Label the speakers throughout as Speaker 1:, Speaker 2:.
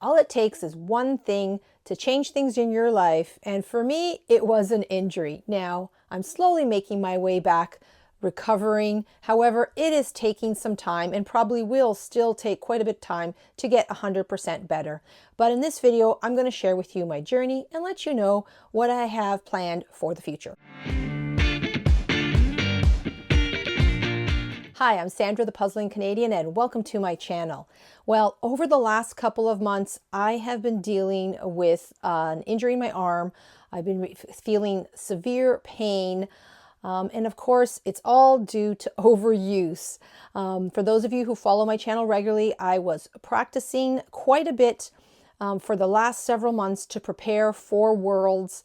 Speaker 1: All it takes is one thing to change things in your life. And for me, it was an injury. Now, I'm slowly making my way back, recovering. However, it is taking some time and probably will still take quite a bit of time to get 100% better. But in this video, I'm going to share with you my journey and let you know what I have planned for the future. Hi, I'm Sandra the Puzzling Canadian and welcome to my channel. Well, over the last couple of months, I have been dealing with an injury in my arm. I've been feeling severe pain. And of course, it's all due to overuse. For those of you who follow my channel regularly, I was practicing quite a bit for the last several months to prepare for Worlds,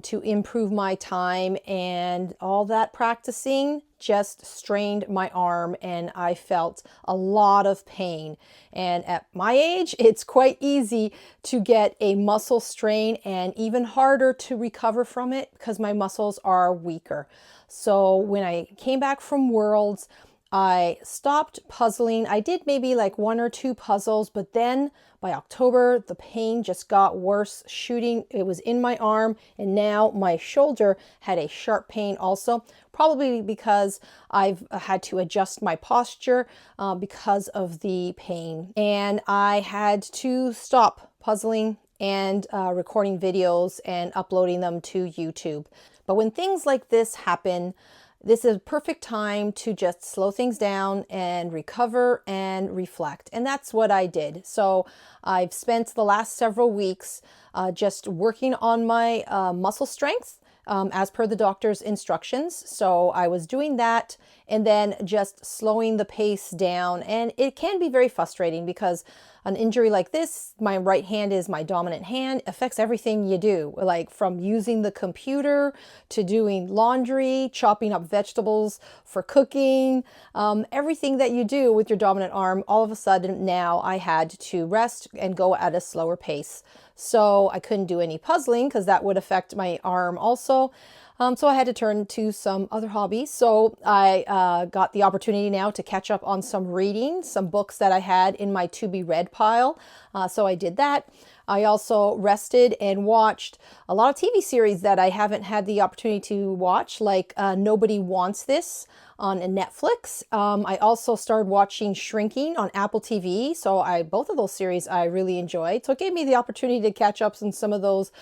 Speaker 1: to improve my time, and all that practicing just strained my arm and I felt a lot of pain. And at my age, it's quite easy to get a muscle strain and even harder to recover from it because my muscles are weaker. So when I came back from Worlds, I stopped puzzling. I did maybe like 1 or 2 puzzles, but then by October, the pain just got worse, shooting. It was in my arm, and now my shoulder had a sharp pain also, probably because I've had to adjust my posture because of the pain. And I had to stop puzzling and recording videos and uploading them to YouTube. But when things like this happen, this is a perfect time to just slow things down and recover and reflect. And that's what I did. So I've spent the last several weeks just working on my muscle strength as per the doctor's instructions. So I was doing that and then just slowing the pace down. And it can be very frustrating because an injury like this, my right hand is my dominant hand, affects everything you do, like from using the computer to doing laundry, chopping up vegetables for cooking, everything that you do with your dominant arm. All of a sudden now I had to rest and go at a slower pace. So I couldn't do any puzzling because that would affect my arm also. So I had to turn to some other hobbies. So I got the opportunity now to catch up on some reading, some books that I had in my to be read pile. So I did that. I also rested and watched a lot of TV series that I haven't had the opportunity to watch, like Nobody Wants This on Netflix. I also started watching Shrinking on Apple TV. So both of those series I really enjoyed. So it gave me the opportunity to catch up on some of those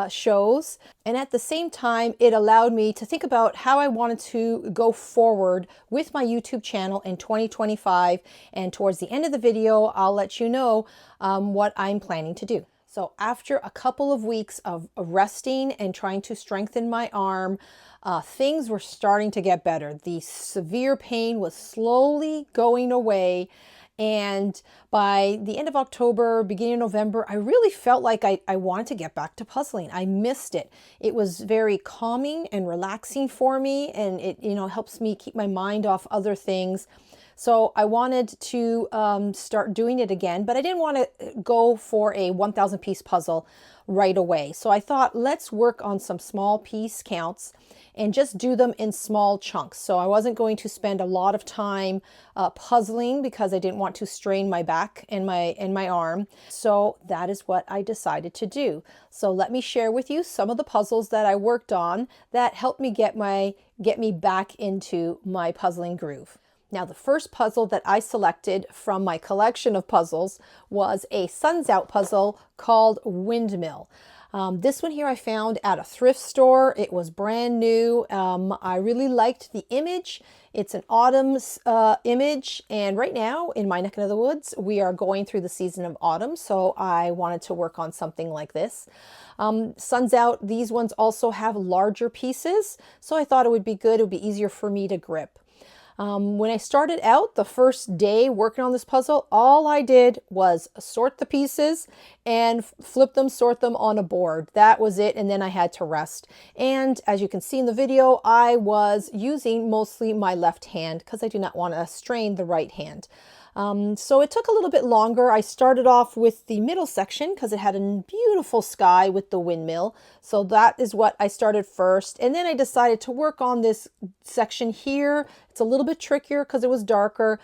Speaker 1: shows. And at the same time, it allowed me to think about how I wanted to go forward with my YouTube channel in 2025. And towards the end of the video, I'll let you know what I'm planning to do. So after a couple of weeks of resting and trying to strengthen my arm, things were starting to get better. The severe pain was slowly going away. And by the end of October, beginning of November, I really felt like I wanted to get back to puzzling. I missed it. It was very calming and relaxing for me. And it, helps me keep my mind off other things. So I wanted to start doing it again, but I didn't want to go for a 1,000 piece puzzle right away. So I thought, let's work on some small piece counts and just do them in small chunks. So I wasn't going to spend a lot of time puzzling because I didn't want to strain my back and my arm. So that is what I decided to do. So let me share with you some of the puzzles that I worked on that helped me get me back into my puzzling groove. Now, the first puzzle that I selected from my collection of puzzles was a Sun's Out puzzle called Windmill. This one here I found at a thrift store. It was brand new. I really liked the image. It's an autumn image, and right now in my neck of the woods, we are going through the season of autumn, so I wanted to work on something like this. Sun's Out, these ones also have larger pieces, so I thought it would be good. It would be easier for me to grip. When I started out the first day working on this puzzle, all I did was sort the pieces and flip them, sort them on a board. That was it, and then I had to rest. And as you can see in the video, I was using mostly my left hand because I do not want to strain the right hand. So it took a little bit longer. I started off with the middle section because it had a beautiful sky with the windmill. So that is what I started first. And then I decided to work on this section here. It's a little bit trickier because it was darker.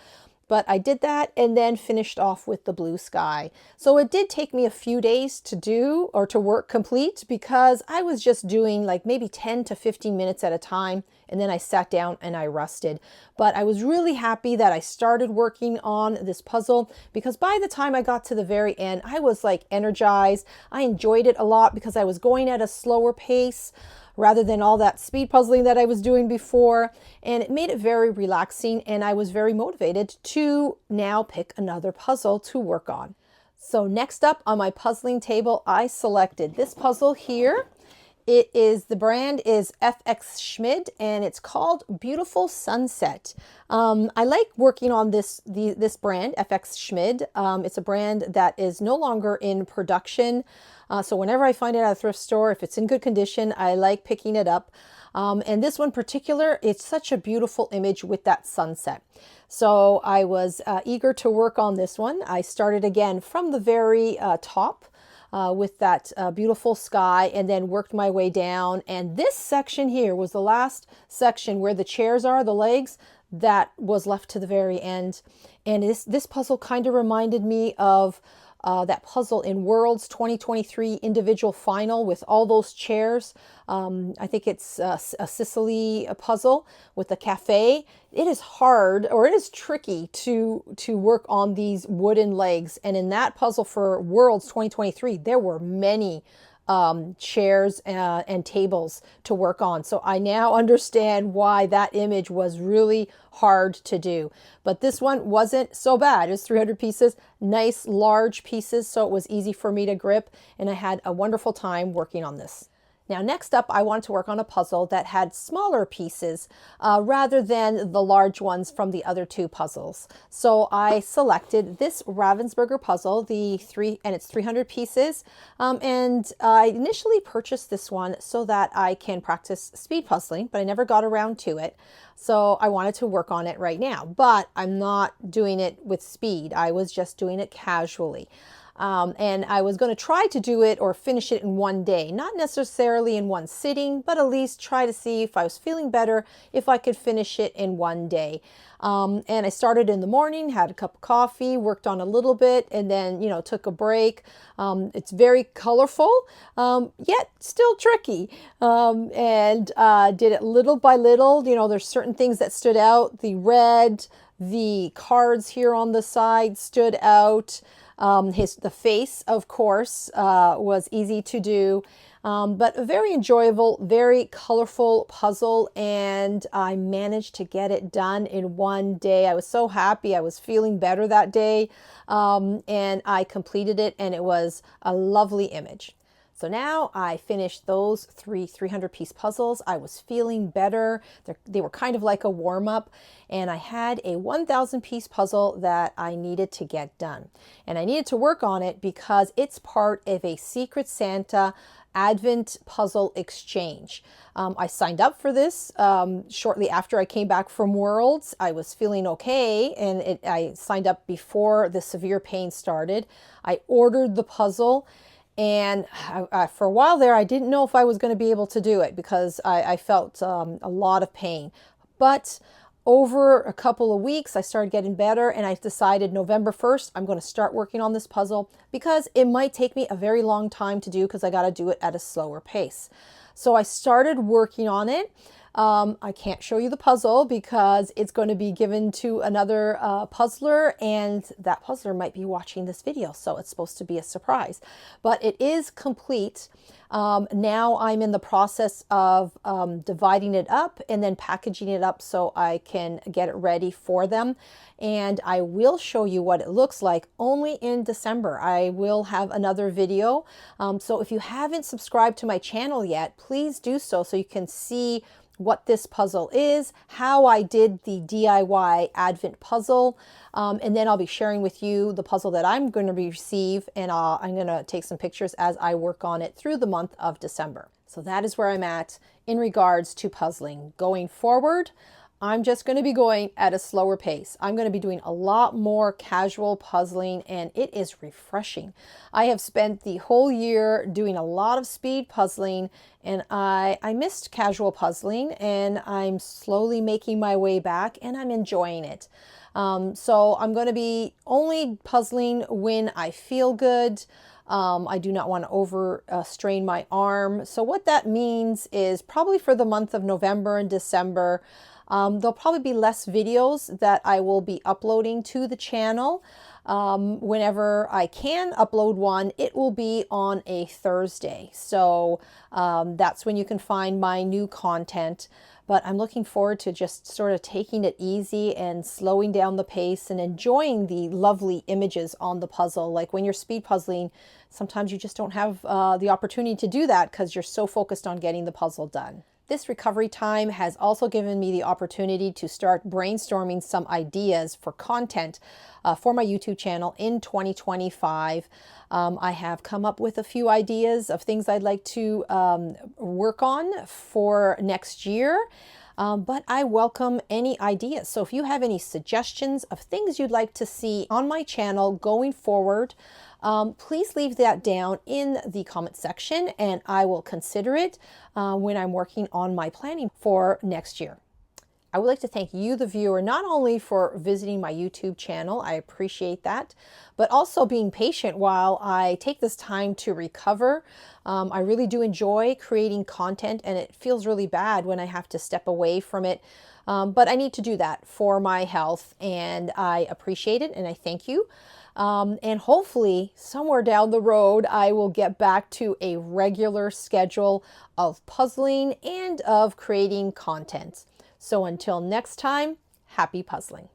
Speaker 1: But I did that and then finished off with the blue sky. So it did take me a few days to do or to work complete because I was just doing like maybe 10 to 15 minutes at a time. And then I sat down and I rested. But I was really happy that I started working on this puzzle because by the time I got to the very end, I was like energized. I enjoyed it a lot because I was going at a slower pace rather than all that speed puzzling that I was doing before. And it made it very relaxing, and I was very motivated to now pick another puzzle to work on. So next up on my puzzling table, I selected this puzzle here. The brand is FX Schmid, and it's called Beautiful Sunset. I like working on this brand, FX Schmid. It's a brand that is no longer in production. So whenever I find it at a thrift store, if it's in good condition, I like picking it up. And this one in particular, it's such a beautiful image with that sunset. So I was eager to work on this one. I started again from the very top. With that beautiful sky, and then worked my way down. And this section here was the last section where the chairs are, the legs, that was left to the very end. And this puzzle kind of reminded me of that puzzle in Worlds 2023 individual final with all those chairs. I think it's a Sicily puzzle with the cafe. It is hard, or it is tricky to work on these wooden legs. And in that puzzle for Worlds 2023, there were many chairs and tables to work on. So I now understand why that image was really hard to do. But this one wasn't so bad. It was 300 pieces, nice large pieces, so it was easy for me to grip, and I had a wonderful time working on this. Now, next up, I wanted to work on a puzzle that had smaller pieces rather than the large ones from the other two puzzles. So I selected this Ravensburger puzzle, and it's 300 pieces. And I initially purchased this one so that I can practice speed puzzling, but I never got around to it. So I wanted to work on it right now, but I'm not doing it with speed. I was just doing it casually. And I was going to try to do it or finish it in one day, not necessarily in one sitting, but at least try to see if I was feeling better, if I could finish it in one day. And I started in the morning, had a cup of coffee, worked on a little bit, and then, took a break. It's very colorful, yet still tricky. And did it little by little. There's certain things that stood out. The red, the cards here on the side stood out. The face, of course, was easy to do, but a very enjoyable, very colorful puzzle, and I managed to get it done in one day. I was so happy. I was feeling better that day, and I completed it, and it was a lovely image. So now I finished those 300-piece puzzles. I was feeling better. They were kind of like a warm-up. And I had a 1,000-piece puzzle that I needed to get done. And I needed to work on it because it's part of a Secret Santa Advent puzzle exchange. I signed up for this shortly after I came back from Worlds. I was feeling okay, and I signed up before the severe pain started. I ordered the puzzle. And for a while there, I didn't know if I was going to be able to do it because I felt a lot of pain. But over a couple of weeks, I started getting better, and I decided November 1st, I'm going to start working on this puzzle because it might take me a very long time to do because I got to do it at a slower pace. So I started working on it. I can't show you the puzzle because it's going to be given to another puzzler, and that puzzler might be watching this video, so it's supposed to be a surprise. But it is complete. Now I'm in the process of dividing it up and then packaging it up so I can get it ready for them. And I will show you what it looks like only in December. I will have another video. So if you haven't subscribed to my channel yet, please do so you can see what this puzzle is, how I did the DIY Advent puzzle, and then I'll be sharing with you the puzzle that I'm going to receive, and I'm going to take some pictures as I work on it through the month of December. So that is where I'm at in regards to puzzling. Going forward, I'm just going to be going at a slower pace. I'm going to be doing a lot more casual puzzling, and it is refreshing. I have spent the whole year doing a lot of speed puzzling, and I missed casual puzzling, and I'm slowly making my way back, and I'm enjoying it. So I'm going to be only puzzling when I feel good. I do not want to overstrain my arm. So what that means is probably for the month of November and December, there'll probably be less videos that I will be uploading to the channel. Whenever I can upload one, it will be on a Thursday. So that's when you can find my new content. But I'm looking forward to just sort of taking it easy and slowing down the pace and enjoying the lovely images on the puzzle. Like when you're speed puzzling, sometimes you just don't have the opportunity to do that because you're so focused on getting the puzzle done. This recovery time has also given me the opportunity to start brainstorming some ideas for content for my YouTube channel in 2025. I have come up with a few ideas of things I'd like to work on for next year. But I welcome any ideas. So if you have any suggestions of things you'd like to see on my channel going forward, please leave that down in the comment section and I will consider it when I'm working on my planning for next year. I would like to thank you, the viewer, not only for visiting my YouTube channel, I appreciate that, but also being patient while I take this time to recover. I really do enjoy creating content, and it feels really bad when I have to step away from it. But I need to do that for my health, and I appreciate it, and I thank you. And hopefully somewhere down the road, I will get back to a regular schedule of puzzling and of creating content. So until next time, happy puzzling.